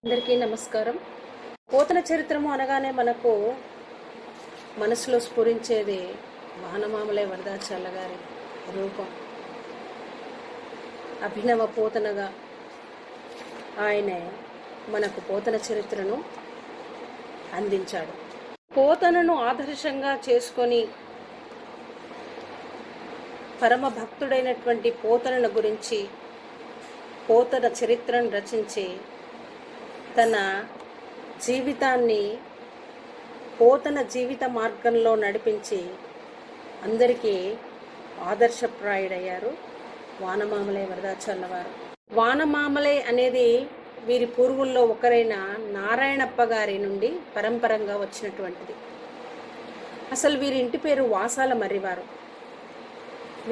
అందరికీ నమస్కారం. పోతన చరిత్రము అనగానే మనకు మనసులో స్ఫురించేది వానమామలై వరదాచార్ల గారి రూపం. అభినవ పోతనగా ఆయనే మనకు పోతన చరిత్రను అందించాడు. పోతనను ఆదర్శంగా చేసుకొని పరమ భక్తుడైనటువంటి పోతనను గురించి పోతన చరిత్రను రచించి తన జీవితాన్ని పోతన జీవిత మార్గంలో నడిపించి అందరికీ ఆదర్శప్రాయుడయ్యారు వానమామలై వరదాచార్ల వారు. వానమామలై అనేది వీరి పూర్వుల్లో ఒకరైన నారాయణప్ప గారి నుండి పరంపరంగా వచ్చినటువంటిది. అసలు వీరి ఇంటి పేరు వాసాల మర్రివారు.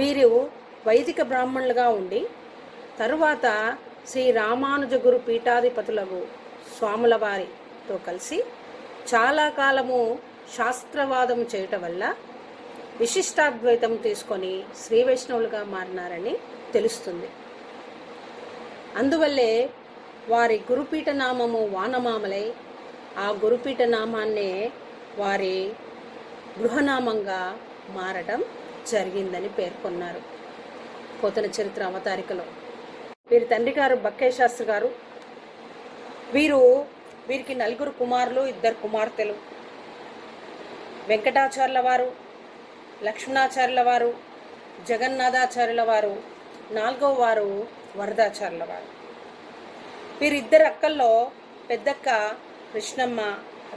వీరు వైదిక బ్రాహ్మణులుగా ఉండి తరువాత శ్రీ రామానుజ గురు పీఠాధిపతులకు స్వాముల వారితో కలిసి చాలా కాలము శాస్త్రవాదం చేయటం వల్ల విశిష్టాద్వైతం తీసుకొని శ్రీ వైష్ణవులుగా మారినారని తెలుస్తుంది. అందువల్లే వారి గురుపీఠ నామము వానమామలై, ఆ గురుపీఠ నామాన్నే వారి గృహనామంగా మారటం జరిగిందని పేర్కొన్నారు పోతన చరిత్ర అవతారికలో. వీరి తండ్రి గారు బక్కయ్య శాస్త్రి గారు. వీరికి 4 కుమారులు, 2 కుమార్తెలు. వెంకటాచార్యుల వారు, లక్ష్మణాచార్యుల వారు, జగన్నాథాచార్యుల వారు, 4వ వారు వరదాచార్యుల వారు. వీరిద్దరు అక్కల్లో పెద్దక్క కృష్ణమ్మ,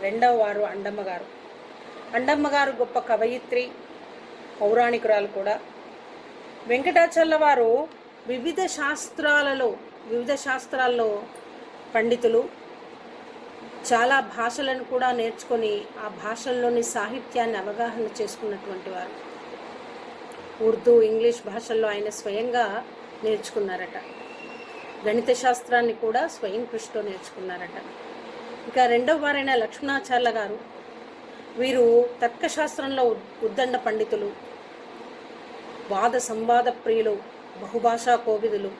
2వ వారు అండమ్మ గారు. అండమ్మ గారు గొప్ప కవయిత్రి, పౌరాణికురాలు కూడా. వెంకటాచార్యుల వారు వివిధ శాస్త్రాల్లో పండితులు. చాలా భాషలను కూడా నేర్చుకొని ఆ భాషల్లోని సాహిత్యాన్ని అవగాహన చేసుకున్నటువంటి వారు. ఉర్దూ, ఇంగ్లీష్ భాషల్లో ఆయన స్వయంగా నేర్చుకున్నారట. గణిత శాస్త్రాన్ని కూడా స్వయం కృషితో నేర్చుకున్నారట. ఇక 2వ వారైన లక్ష్మణాచార్యుల గారు. వీరు తర్కశాస్త్రంలో ఉద్దండ పండితులు, వాద సంవాద ప్రియులు, బహుభాషా కోవిదులు.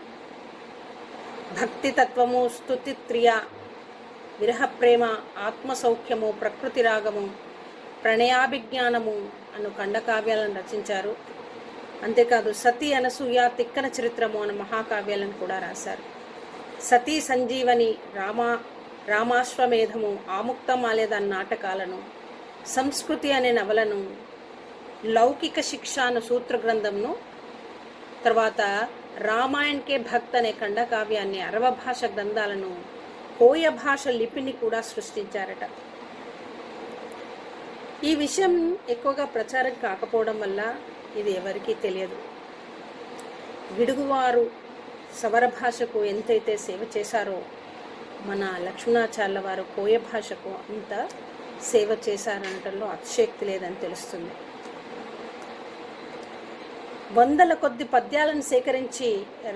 భక్తి తత్వము, స్తుతి త్రియ, విరహ ప్రేమ, ఆత్మసౌఖ్యము, ప్రకృతి రాగము, ప్రణయాభిజ్ఞానము అను ఖండకావ్యాలను రచించారు. అంతేకాదు సతీ అనసూయ, తిక్కన చరిత్రము అనే మహాకావ్యాలను కూడా రాశారు. సతీ సంజీవని, రామాశ్వమేధము, ఆముక్తమాలేద నాటకాలను, సంస్కృతి అనే నవలను, లౌకిక శిక్ష అను సూత్ర గ్రంథంను, తర్వాత రామాయణకే భక్త్ అనే ఖండకావ్యాన్ని, అరవ భాష గ్రంథాలను, కోయ భాష లిపిని కూడా సృష్టించారట. ఈ విషయం ఎక్కువగా ప్రచారం కాకపోవడం వల్ల ఇది ఎవరికీ తెలియదు. గిడుగువారు సవర భాషకు ఎంతైతే సేవ చేశారో మన లక్ష్మణాచార్యుల వారు కోయ భాషకు అంత సేవ చేశారనటంలో అతిశయోక్తి లేదని తెలుస్తుంది. వందల కొద్ది పద్యాలను సేకరించి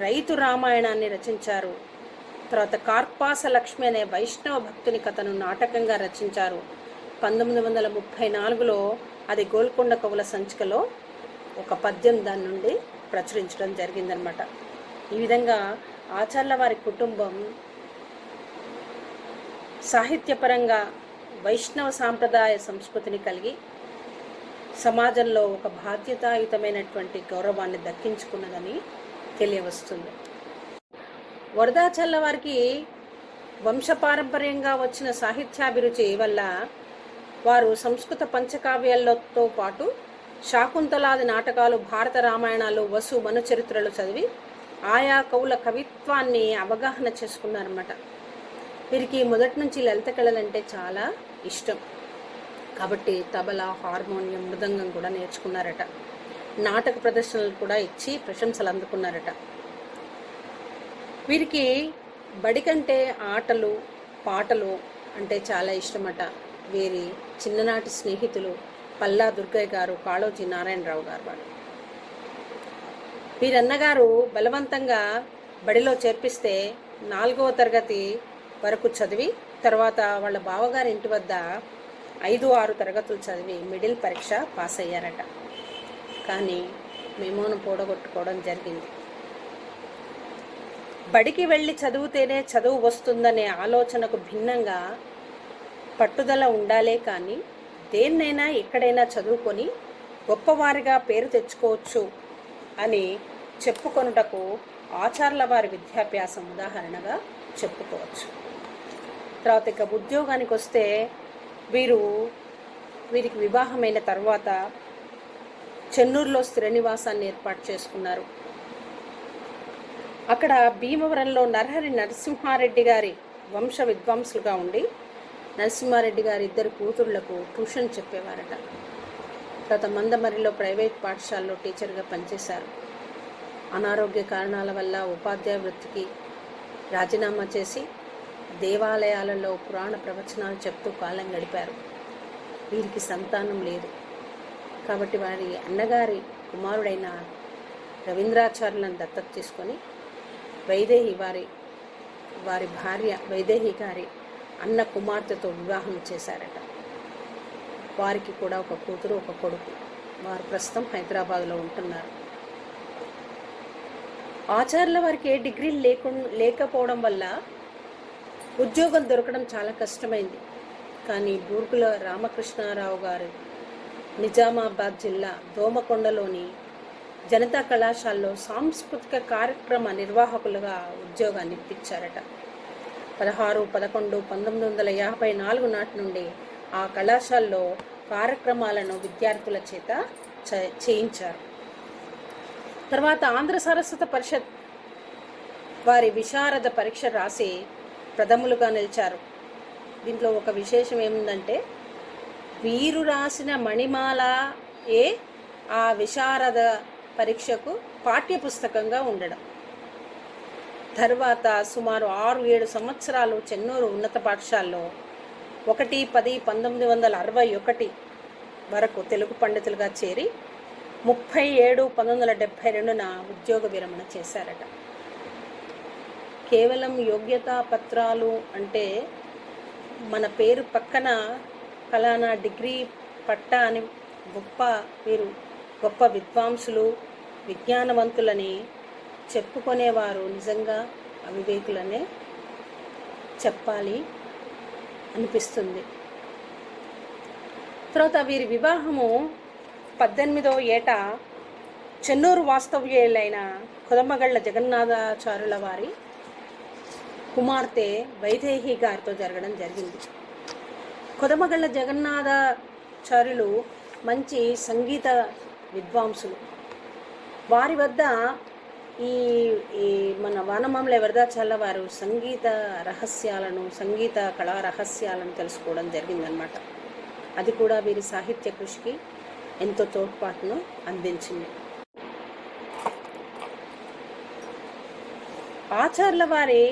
రైతు రామాయణాన్ని రచించారు. తర్వాత కార్పాస లక్ష్మి అనే వైష్ణవ భక్తుని కథను నాటకంగా రచించారు. 1934లో అది గోల్కొండ కవుల సంచికలో ఒక పద్యం దాని నుండి ప్రచురించడం జరిగిందనమాట. ఈ విధంగా ఆచార్యుల వారి కుటుంబం సాహిత్యపరంగా వైష్ణవ సాంప్రదాయ సంస్కృతిని కలిగి సమాజంలో ఒక బాధ్యతాయుతమైనటువంటి గౌరవాన్ని దక్కించుకున్నదని తెలియవస్తుంది. వరదాచార్యుల వారికి వంశపారంపర్యంగా వచ్చిన సాహిత్యాభిరుచి వల్ల వారు సంస్కృత పంచకావ్యాలతో పాటు శాకుంతలాది నాటకాలు, భారత రామాయణాలు, వసు మను చరిత్రలు చదివి ఆయా కవుల కవిత్వాన్ని అవగాహన చేసుకున్నారన్నమాట. వీరికి మొదటి నుంచి లలిత కళలంటే చాలా ఇష్టం కాబట్టి తబలా, హార్మోనియం, మృదంగం కూడా నేర్చుకున్నారట. నాటక ప్రదర్శనలు కూడా ఇచ్చి ప్రశంసలు అందుకున్నారట. వీరికి బడి కంటే ఆటలు, పాటలు అంటే చాలా ఇష్టమట. వీరి చిన్ననాటి స్నేహితులు పల్లా దుర్గయ్య గారు, కాళోజీ నారాయణరావు గారు. వీరన్నగారు బలవంతంగా బడిలో చేర్పిస్తే 4వ తరగతి వరకు చదివి తర్వాత వాళ్ళ బావగారి ఇంటి వద్ద 5-6 తరగతులు చదివి మిడిల్ పరీక్ష పాస్ అయ్యారట. కానీ మెమోను పోడగొట్టుకోవడం జరిగింది. బడికి వెళ్ళి చదివితేనే చదువు వస్తుందనే ఆలోచనకు భిన్నంగా పట్టుదల ఉండాలే కానీ దేన్నైనా ఎక్కడైనా చదువుకొని గొప్పవారిగా పేరు తెచ్చుకోవచ్చు అని చెప్పుకొనుటకు ఆచార్ల వారి విద్యాభ్యాసం ఉదాహరణగా చెప్పుకోవచ్చు. తర్వాత ఇక ఉద్యోగానికి వస్తే వీరికి వివాహమైన తర్వాత చెన్నూరులో స్థిర నివాసాన్ని ఏర్పాటు చేసుకున్నారు. అక్కడ భీమవరంలో నరహరి నరసింహారెడ్డి గారి వంశ విద్వాంసులుగా ఉండి నరసింహారెడ్డి గారి 2 కూతుళ్లకు ట్యూషన్ చెప్పేవారట. తర్వాత మందమరిలో ప్రైవేట్ పాఠశాలలో టీచర్గా పనిచేశారు. అనారోగ్య కారణాల వల్ల ఉపాధ్యాయ వృత్తికి రాజీనామా చేసి దేవాలయాలలో పురాణ ప్రవచనాలు చెప్తూ కాలం గడిపారు. వీరికి సంతానం లేదు కాబట్టి వారి అన్నగారి కుమారుడైన రవీంద్రాచార్యులను దత్తత తీసుకొని వైదేహి వారి భార్య వైదేహి గారి అన్న కుమార్తెతో వివాహం చేశారట. వారికి కూడా ఒక కూతురు ఒక కొడుకు. వారు ప్రస్తుతం హైదరాబాద్లో ఉంటున్నారు. ఆచార్యుల వారికి ఏ డిగ్రీ లేకపోవడం వల్ల ఉద్యోగం దొరకడం చాలా కష్టమైంది. కానీ బూర్గుల రామకృష్ణారావు గారు నిజామాబాద్ జిల్లా దోమకొండలోని జనతా కళాశాలలో సాంస్కృతిక కార్యక్రమ నిర్వాహకులుగా ఉద్యోగాన్ని ఇప్పించారట. 16-11-1954 నాటి నుండి ఆ కళాశాలలో కార్యక్రమాలను విద్యార్థుల చేత చేయించారు. తర్వాత ఆంధ్ర సరస్వత పరిషత్ వారి విశారద పరీక్ష రాసి ప్రథములుగా నిలిచారు. దీంట్లో ఒక విశేషం ఏముందంటే వీరు రాసిన మణిమాల ఆ విశారద పరీక్షకు పాఠ్యపుస్తకంగా ఉండడం. తర్వాత సుమారు 6-7 సంవత్సరాలు చెన్నూరు ఉన్నత పాఠశాలలో 1-10-1961 వరకు తెలుగు పండితులుగా చేరి 37-1972 ఉద్యోగ విరమణ చేశారట. కేవలం యోగ్యతా పత్రాలు అంటే మన పేరు పక్కన ఫలానా డిగ్రీ పట్టా అని వీరు గొప్ప విద్వాంసులు విజ్ఞానవంతులని చెప్పుకునేవారు నిజంగా అవివేకులనే చెప్పాలి అనిపిస్తుంది. తర్వాత వీరి వివాహము 18వ ఏట చెన్నూరు వాస్తవ్యులైన కొదమగళ్ళ జగన్నాథాచార్యుల వారి కుమార్తె వైదేహి గారితో జరగడం జరిగింది. కొదమగళ్ళ జగన్నాథాచార్యులు మంచి సంగీత విద్వాంసులు. వారి వద్ద ఈ మన వానమామల వరదాచార్యుల వారు సంగీత రహస్యాలను సంగీత కళా రహస్యాలను తెలుసుకోవడం జరిగిందనమాట. అది కూడా వీరి సాహిత్య కృషికి ఎంతో తోడ్పాటును అందించింది. ఆచార్యుల వారి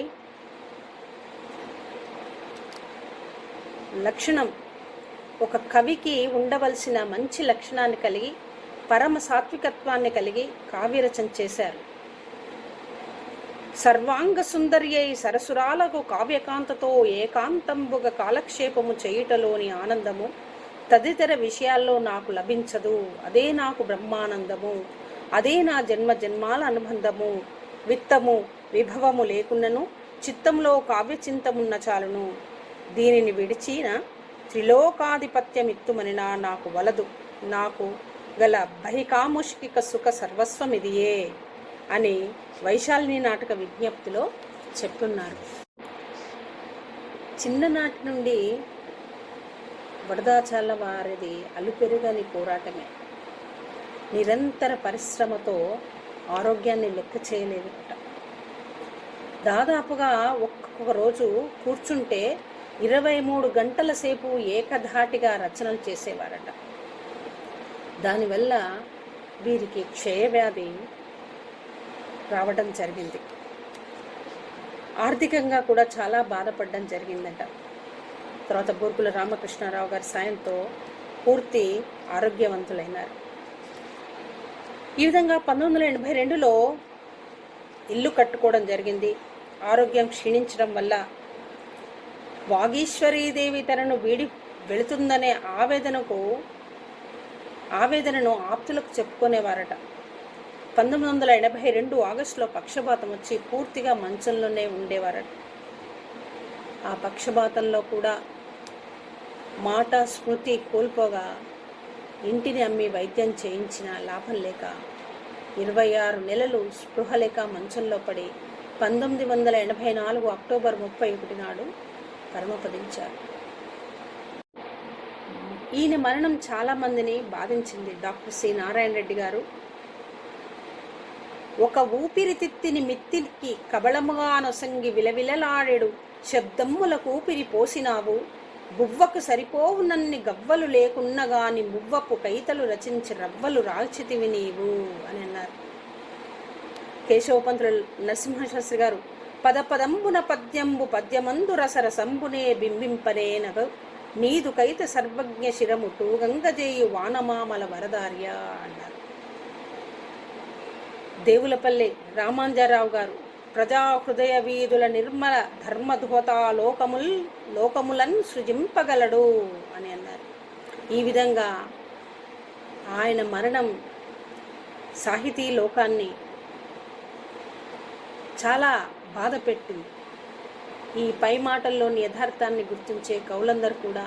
లక్షణం ఒక కవికి ఉండవలసిన మంచి లక్షణాన్ని కలిగి పరమ సాత్వికత్వాన్ని కలిగి కావ్యరచన చేశారు. సర్వాంగ సుందర్యై సరసురాలకు కావ్యకాంతతో ఏకాంతంబుగా కాలక్షేపము చేయుటలోని ఆనందము తదితర విషయాల్లో నాకు లభించదు. అదే నాకు బ్రహ్మానందము, అదే నా జన్మ జన్మాల అనుబంధము. విత్తము విభవము లేకున్నను చిత్తంలో కావ్యచింతమున్న చాలును. దీనిని విడిచిన త్రిలోకాధిపత్యమిత్తుమని నాకు వలదు. నాకు గల బహికాముష్కిక సుఖ సర్వస్వమిదియే అని వైశాలిని నాటక విజ్ఞప్తిలో చెప్తున్నారు. చిన్ననాటి నుండి వరదాచార్యుల వారిది అలుపెరుగని పోరాటమే. నిరంతర పరిశ్రమతో ఆరోగ్యాన్ని లెక్క చేయలేదట. దాదాపుగా ఒక్కొక్క రోజు కూర్చుంటే 23 గంటల సేపు ఏకధాటిగా రచనలు చేసేవారట. దానివల్ల వీరికి క్షయవ్యాధి రావడం జరిగింది. ఆర్థికంగా కూడా చాలా బాధపడడం జరిగిందట. తర్వాత బూర్గుల రామకృష్ణారావు గారి సాయంతో పూర్తి ఆరోగ్యవంతులైనారు. ఈ విధంగా 1982లో ఇల్లు కట్టుకోవడం జరిగింది. ఆరోగ్యం క్షీణించడం వల్ల వాగీశ్వరీదేవి తనను వీడి వెళుతుందనే ఆవేదనను ఆప్తులకు చెప్పుకునేవారట. 1982 ఆగస్టులో పక్షపాతం వచ్చి పూర్తిగా మంచంలోనే ఉండేవారట. ఆ పక్షపాతంలో కూడా మాట స్మృతి కోల్పోగా ఇంటిని అమ్మి వైద్యం చేయించిన లాభం లేక 26 నెలలు స్పృహ లేక మంచంలో పడి 1984 అక్టోబర్ 31 నాడు పరమపదించారు. ఈయన మరణం చాలామందిని బాధించింది. డాక్టర్ సి నారాయణ రెడ్డి గారు ఒక ఊపిరితిత్తిని మిత్తికి కబళముగా నొసంగి విలవిలలాడెడు శబ్దమ్ములకు ఊపిరి పోసినావు, బువ్వకు సరిపోవునన్ని గవ్వలు లేకున్నగాని మువ్వపు కైతలు రచించి రవ్వలు రాల్చితివి నీవు అని అన్నారు. కేశవపంతులు నరసింహశాస్త్రి గారు పదపదంబున పద్యంబు పద్యమందు రసరసంబునే బింబింపనే నగ నీదు కైత సర్వజ్ఞ శిరముటు గంగజేయు వానమామల వరదార్య అన్నారు. దేవులపల్లి రామాంజరావు గారు ప్రజా హృదయ వీధుల నిర్మల ధర్మధోతా లోకములన్ సృజింపగలడు అని అన్నారు. ఈ విధంగా ఆయన మరణం సాహితీ లోకాన్ని చాలా బాధ పెట్టింది. ఈ పై మాటల్లోని యథార్థాన్ని గుర్తించే కవులందరూ కూడా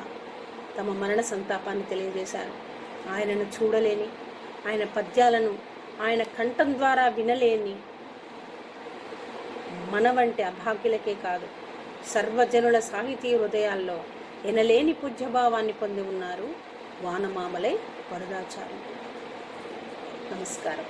తమ మరణ సంతాపాన్ని తెలియజేశారు. ఆయనను చూడలేని, ఆయన పద్యాలను ఆయన కంఠం ద్వారా వినలేని మన వంటి అభాగ్యులకే కాదు, సర్వజనుల సాహితీ హృదయాల్లో ఎనలేని పూజ్యభావాన్ని పొంది ఉన్నారు వానమామలై వరదాచార్యులు. నమస్కారం.